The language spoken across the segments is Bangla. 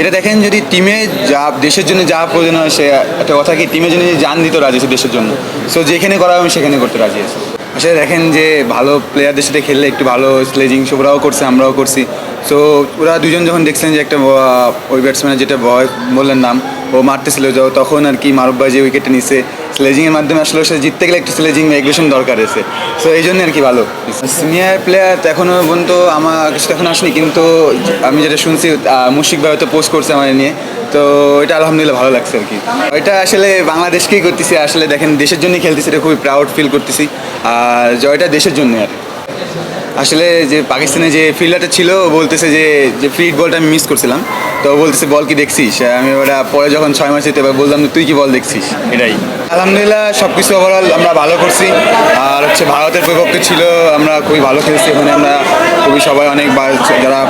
এটা দেখেন যদি টিমে যা দেশের জন্য যা প্রয়োজন হয় সে একটা কথা কি টিমের জন্য জান দিতে রাজি আছে দেশের জন্য। সো যেখানে করা হবে সেখানে করতে রাজি আছে। আসলে দেখেন যে ভালো প্লেয়ারদের সাথে খেললে একটু ভালো স্লেজিং ওরাও করছে আমরাও করছি। সো ওরা দুজন যখন দেখছেন যে একটা ওই ব্যাটসম্যানের যেটা বললেন নাম ও মারতেছিল তখন আর কি মারুফ ভাই যে উইকেটটা নিছে স্লেজিংয়ের মাধ্যমে আসলে সে জিততে গেলে একটু স্লেজিং এগ্রেশন দরকার আছে। সো এই জন্য আর কি ভালো সিনিয়র প্লেয়ার এখনও পর্যন্ত আমার কাছে এখন আসেনি, কিন্তু আমি যেটা শুনছি মুশিক ভাই হয়তো পোস্ট করছে আমার নিয়ে, তো এটা আলহামদুলিল্লাহ ভালো লাগছে আর কি। এটা আসলে বাংলাদেশকেই করতেছি, আসলে দেখেন দেশের জন্যই খেলতেছি, এটা খুবই প্রাউড ফিল করতেছি। আর জয়টা দেশের জন্য আর আসলে যে পাকিস্তানে যে ফিল্ডারটা ছিল ও বলতেছে যে ফ্রি বলটা আমি মিস করছিলাম, তো ও বলতেছে বল কি দেখছিস। আমি ওটা পরে যখন 6 মাস যেতে বললাম তুই কি বল দেখছিস। এটাই আলহামদুলিল্লাহ সব কিছু ওভারঅল আমরা ভালো করছি। আর হচ্ছে ভারতের বিপক্ষে ছিল আমরা খুবই ভালো খেলছি, ওখানে আমরা খুবই সবাই অনেক যারা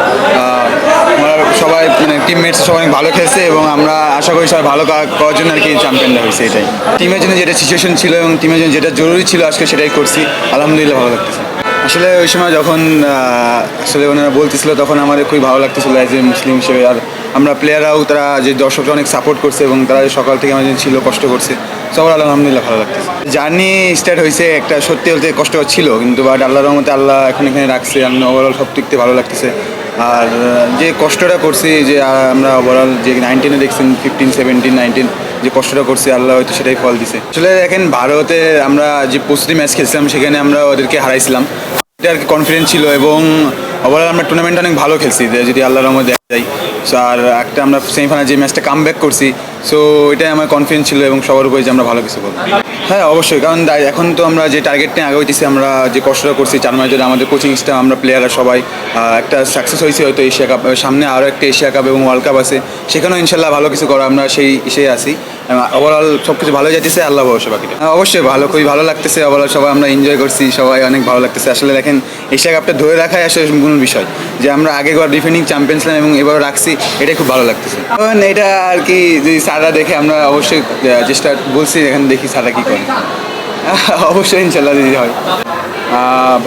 আমরা সবাই মানে টিমমেটস সবাই অনেক ভালো খেলছে এবং আমরা আশা করি সবাই ভালো করার জন্য আর কি চ্যাম্পিয়নটা হয়েছে। এটাই টিমের জন্য যেটা সিচুয়েশন ছিল এবং টিমের জন্য যেটা জরুরি ছিল আজকে সেটাই করছি, আলহামদুলিল্লাহ ভালো লাগতেছে। আসলে ওই সময় যখন আসলে ওনারা বলতেছিল তখন আমাদের খুবই ভালো লাগতেছিল অ্যাজ এ মুসলিম হিসেবে। আর আমরা প্লেয়াররাও তারা যে দর্শকরা অনেক সাপোর্ট করছে এবং তারা সকাল থেকে আমাদের ছিল কষ্ট করছে, সবার আলহামদুলিল্লাহ ভালো লাগতেছে। জার্নি স্টার্ট হয়েছে একটা সত্যি বলতে কষ্ট ছিল, কিন্তু বাট আল্লাহর রহমতে আল্লাহ এখন এখানে রাখছে, আমি ওভারঅল সব দিকতে ভালো লাগতেছে। আর যে কষ্টটা করছি যে আমরা ওভারঅল যে 19-এ দেখছেন 15, 17, 19 যে কষ্টটা করছি আল্লাহ হয়তো সেটাই ফল দিছে। আসলে দেখেন ভারতে আমরা যে প্রস্তুতি ম্যাচ খেলছিলাম সেখানে আমরা ওদেরকে হারাইছিলাম, এটা আর কি কনফিডেন্স ছিল এবং ওভারঅল আমরা টুর্নামেন্ট অনেক ভালো খেলছি যদি আল্লাহর রহমতে দেখা যায়। সো আর একটা আমরা সেমিফাইনাল যে ম্যাচটা কাম ব্যাক করছি, সো এটাই আমার কনফিডেন্স ছিল এবং সবার উপরে যে আমরা ভালো কিছু করবো। হ্যাঁ অবশ্যই, কারণ এখন তো আমরা যে টার্গেট নিয়ে আগে হইতেছি, আমরা যে কষ্টটা করছি 4 মাস ধরে আমাদের কোচিং স্টাফ আমরা প্লেয়াররা সবাই একটা সাকসেস হয়েছে হয়তো এশিয়া কাপ, সামনে আরও একটা এশিয়া কাপ এবং ওয়ার্ল্ড কাপ আছে, সেখানেও ইনশাল্লাহ ভালো কিছু করা আমরা সেই আছি। ওভারঅল সব কিছু ভালো যাইতেছে, আল্লাহ ভরসা বাকিটা। অবশ্যই ভালো, খুবই ভালো লাগতেছে। ওভারঅল সবাই আমরা এনজয় করছি, সবাই অনেক ভালো লাগতেছে। আসলে দেখেন এশিয়া কাপটা ধরে রাখাই আসলে মূল বিষয়, যে আমরা আগেবার ডিফেন্ডিং চ্যাম্পিয়ন ছিলাম এবং এবার রাখছি, এটাই খুব ভালো লাগতেছে। কারণ এটা আর কি যদি স্যাররা দেখে আমরা অবশ্যই চেষ্টা বলছি, এখানে দেখি স্যাররা কী করে। অবশ্যই ইনশাল্লাহ যদি হয়।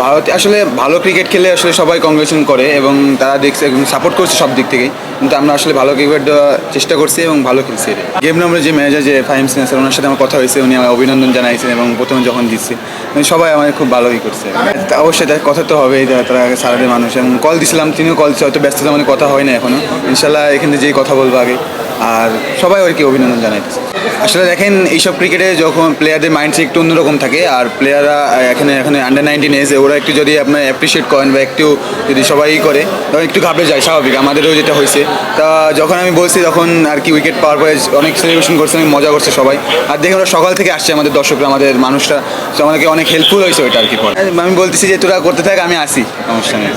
ভারতে আসলে ভালো ক্রিকেট খেলে আসলে সবাই কংগ্রেচুলেশন করে এবং তারা দেখছে এবং সাপোর্ট করছে সব দিক থেকেই, কিন্তু আমরা আসলে ভালো ক্রিকেট দেওয়ার চেষ্টা করছি এবং ভালো খেলছি। গেম নম্বরের যে ম্যানেজার যে ফাহিম সিনহা স্যার, ওনার সাথে আমার কথা হয়েছে, উনি আমার অভিনন্দন জানাইছেন এবং প্রথমে যখন জিতছি সবাই আমাদের খুব ভালোই করছে। অবশ্যই তার কথা তো হবেই, তারা সারাদের মানুষ এবং কল দিছিলাম, তিনিও কল দিচ্ছে, হয়তো ব্যস্ততা মানে কথা হয় না এখনও, ইনশাল্লাহ এখানে যেই কথা বলবো আগে। আর সবাই আর কি অভিনন্দন জানাইতেছে। আসলে দেখেন এইসব ক্রিকেটে যখন প্লেয়ারদের মাইন্ডসেট একটু অন্যরকম থাকে, আর প্লেয়াররা এখানে আন্ডার 19 এজে ওরা একটু যদি আপনার অ্যাপ্রিসিয়েট করেন বা একটু যদি সবাই করে তখন একটু ঘাবড়ে যায়, স্বাভাবিক, আমাদেরও যেটা হয়েছে। তা যখন আমি বলছি তখন আর কি উইকেট পাওয়ার পরে অনেক সেলিব্রেশন করছে, অনেক মজা করছে সবাই। আর দেখে ওরা সকাল থেকে আসছে আমাদের দর্শকরা, আমাদের মানুষরা, তো আমাদেরকে অনেক হেল্পফুল হয়েছে ওইটা আর কি। পরে আমি বলতেছি যে তোরা করতে থাক, আমি আসি, সমস্যা নেই।